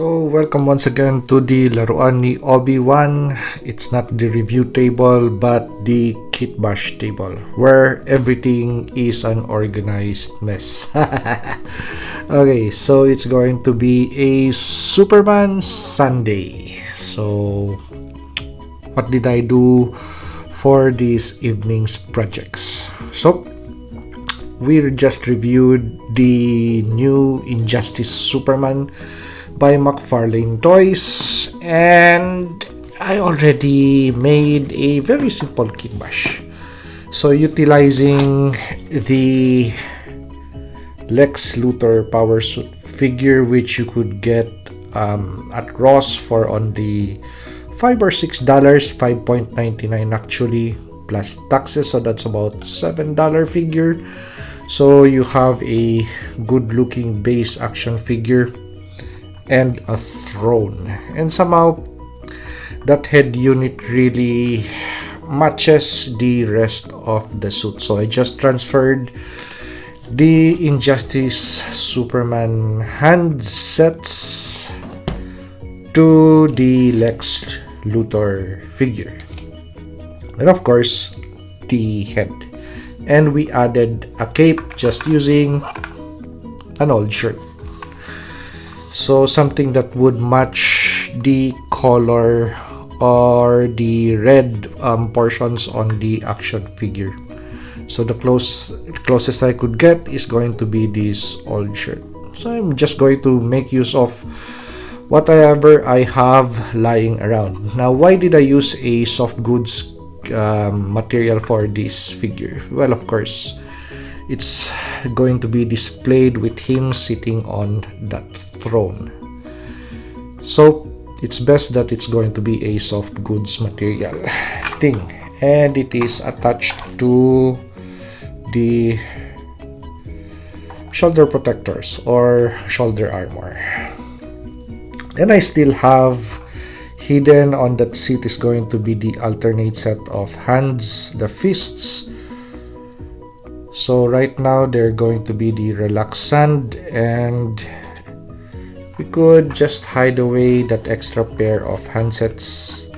So, welcome once again to the Laruan ni Obi-Wan. It's not the review table, but the Kitbash table, where everything is an organized mess. Okay, so it's going to be a Superman Sunday. So, what did I do for this evening's projects? So, we just reviewed the new Injustice Superman by Mcfarlane Toys, and I already made a very simple kitbash. So utilizing the Lex Luthor power suit figure, which you could get at Ross for only $5 or $6, $5.99 actually, plus taxes, so that's about $7 figure. So you have a good looking base action figure and a throne, and somehow that head unit really matches the rest of the suit. So I just transferred the Injustice Superman handsets to the Lex Luthor figure, and of course the head, and we added a cape just using an old shirt. So something that would match the color or the red portions on the action figure. So the closest I could get is going to be this old shirt. So I'm just going to make use of whatever I have lying around. Now, why did I use a soft goods material for this figure? Well, of course, it's going to be displayed with him sitting on that throne. So it's best that it's going to be a soft goods material thing, and it is attached to the shoulder protectors or shoulder armor. And I still have hidden on that seat is going to be the alternate set of hands, the fists. So right now they're going to be the relaxed hand, and we could just hide away that extra pair of handsets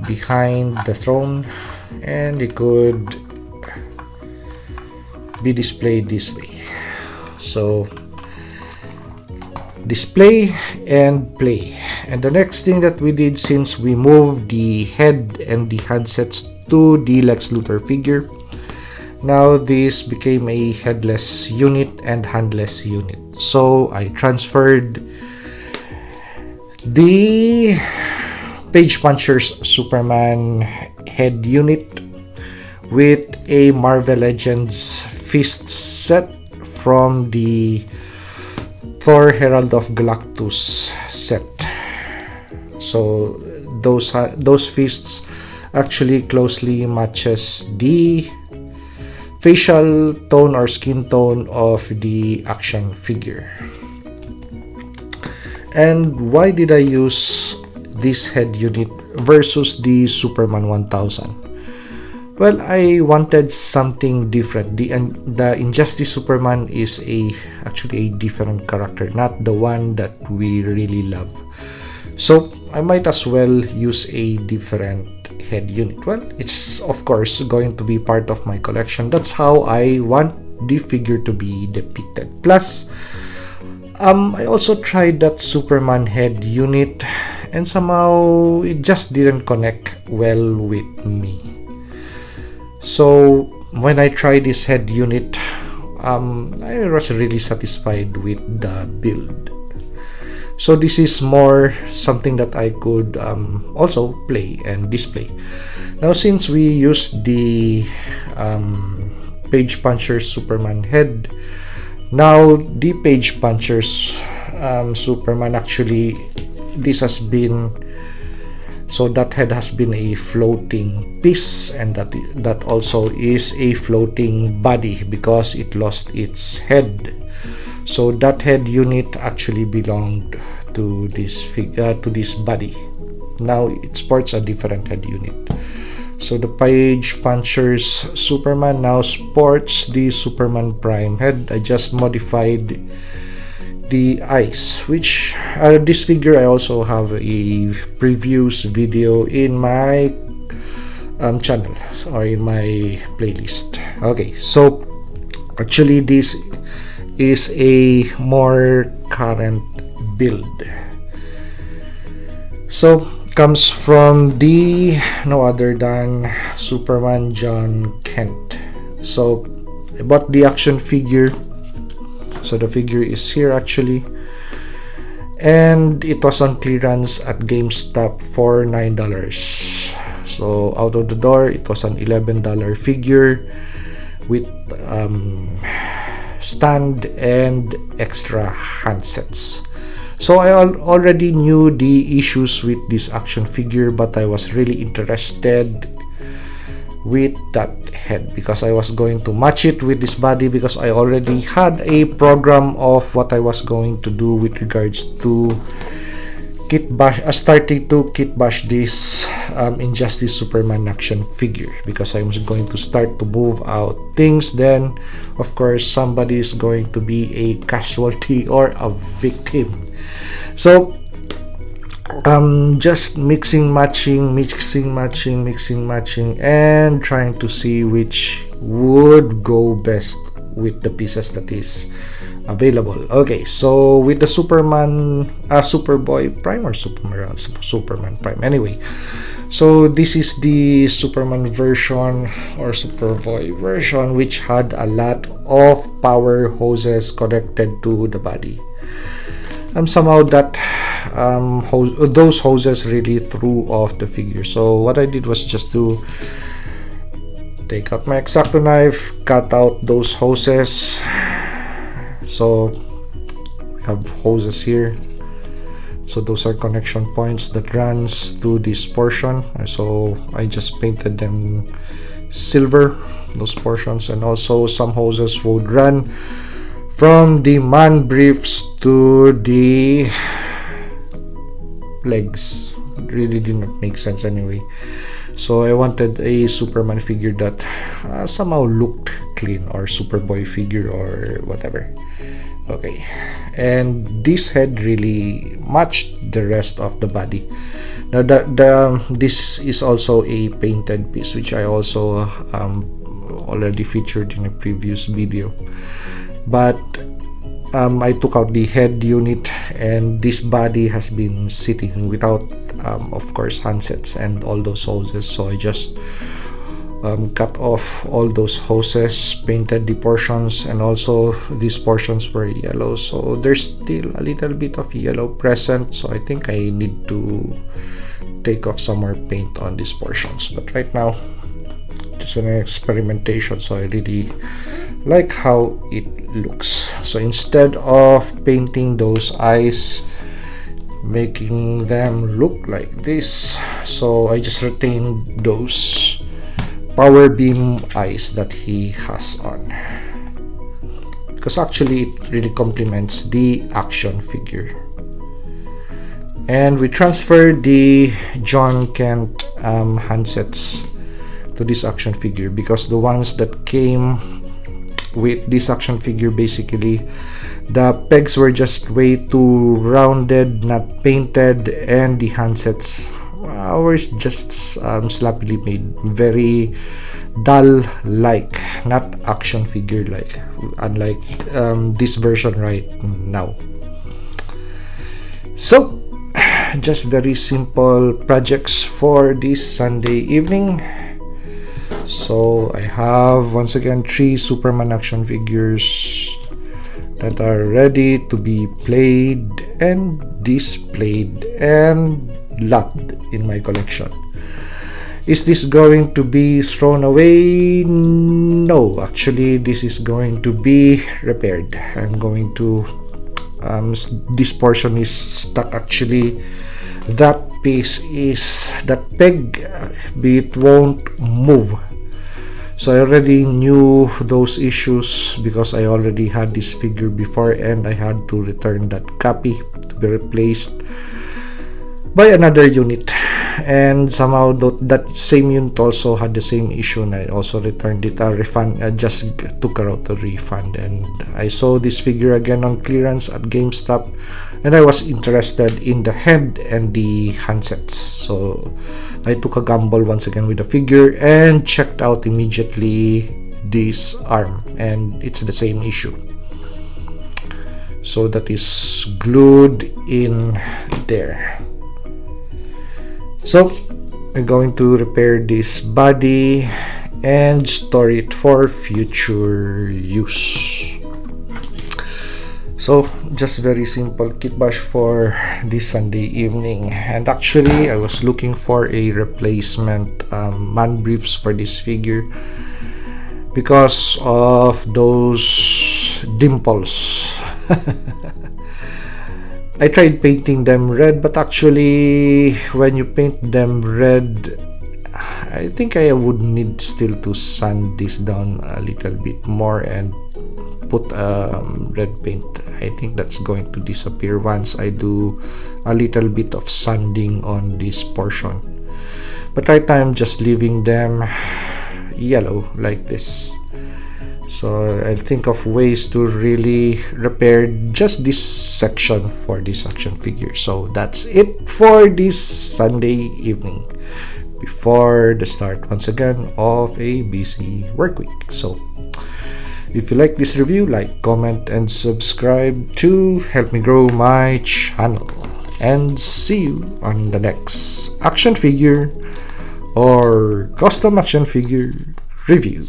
behind the throne, and it could be displayed this way. So display and play. And the next thing that we did, since we moved the head and the handsets to the Lex Luthor figure, now this became a headless unit and handless unit. So I transferred the Page Puncher's Superman head unit with a Marvel Legends fist set from the Thor Herald of Galactus set. So those fists actually closely matches the facial tone or skin tone of the action figure. And why did I use this head unit versus the Superman 1000? Well, I wanted something different. The Injustice Superman is actually a different character, not the one that we really love. So I might as well use a different head unit. Well, it's of course going to be part of my collection. That's how I want the figure to be depicted. Plus, I also tried that Superman head unit, and somehow it just didn't connect well with me. So when I tried this head unit, I was really satisfied with the build. So this is more something that I could also play and display. Now, since we used the Page Puncher's Superman head, now the Page Puncher's Superman, actually this has been, so that head has been a floating piece, and that also is a floating body because it lost its head. So that head unit actually belonged to this body. Now it sports a different head unit. So the Page Puncher's Superman now sports the Superman Prime head. I just modified the eyes, which this figure I also have a previews video in my channel or in my playlist. Okay, so actually this is a more current build. So comes from the no other than Superman John Kent. So I bought the action figure. So the figure is here actually, and it was on clearance at GameStop for $9. So out of the door it was an $11 figure with stand and extra handsets. So I already knew the issues with this action figure, but I was really interested with that head because I was going to match it with this body, because I already had a program of what I was going to do with regards to Kitbash, starting to Kitbash this Injustice Superman action figure, because I'm going to start to move out things. Then of course somebody is going to be a casualty or a victim. So just mixing matching and trying to see which would go best with the pieces that is available. Okay, so with the Superman Superboy Prime or Superman Prime, anyway, so this is the Superman version or Superboy version, which had a lot of power hoses connected to the body. Somehow that those hoses really threw off the figure. So what I did was just to take out my X-Acto knife, cut out those hoses. So we have hoses here, so those are connection points that runs to this portion. So I just painted them silver, those portions, and also some hoses would run from the man briefs to the legs. It really did not make sense anyway. So I wanted a Superman figure that somehow looked clean, or Superboy figure or whatever. Okay, and this head really matched the rest of the body. Now this is also a painted piece, which I also already featured in a previous video. But I took out the head unit, and this body has been sitting without of course handsets and all those hoses. So I just cut off all those hoses, painted the portions, and also these portions were yellow, so there's still a little bit of yellow present. So I think I need to take off some more paint on these portions, but right now it's an experimentation, so I really like how it looks. So instead of painting those eyes, making them look like this, so I just retained those power beam eyes that he has on, because actually it really complements the action figure. And we transferred the John Kent handsets to this action figure, because the ones that came with this action figure, basically the pegs were just way too rounded, not painted, and the handsets were just sloppily made, very dull like, not action figure like, unlike this version right now. So just very simple projects for this Sunday evening. So I have once again 3 Superman action figures that are ready to be played and displayed and locked in my collection. Is this going to be thrown away? No, actually this is going to be repaired. I'm going to this portion is stuck actually. That piece is, that peg, it won't move. So I already knew those issues because I already had this figure before, and I had to return that copy to be replaced by another unit. and somehow that same unit also had the same issue, and I also returned it. Refund, I just took her out a refund, and I saw this figure again on clearance at GameStop, and I was interested in the head and the handsets, so I took a gamble once again with the figure and checked out immediately this arm, and it's the same issue. So that is glued in there. So I'm going to repair this body and store it for future use. So just very simple kitbash for this Sunday evening. And actually I was looking for a replacement man briefs for this figure because of those dimples. I tried painting them red, but actually when you paint them red, I think I would need still to sand this down a little bit more and put red paint. I think that's going to disappear once I do a little bit of sanding on this portion, but right now I'm just leaving them yellow like this. So I'll think of ways to really repair just this section for this action figure. So that's it for this Sunday evening before the start once again of a busy work week. So if you like this review, like, comment, and subscribe to help me grow my channel. And see you on the next action figure or custom action figure review.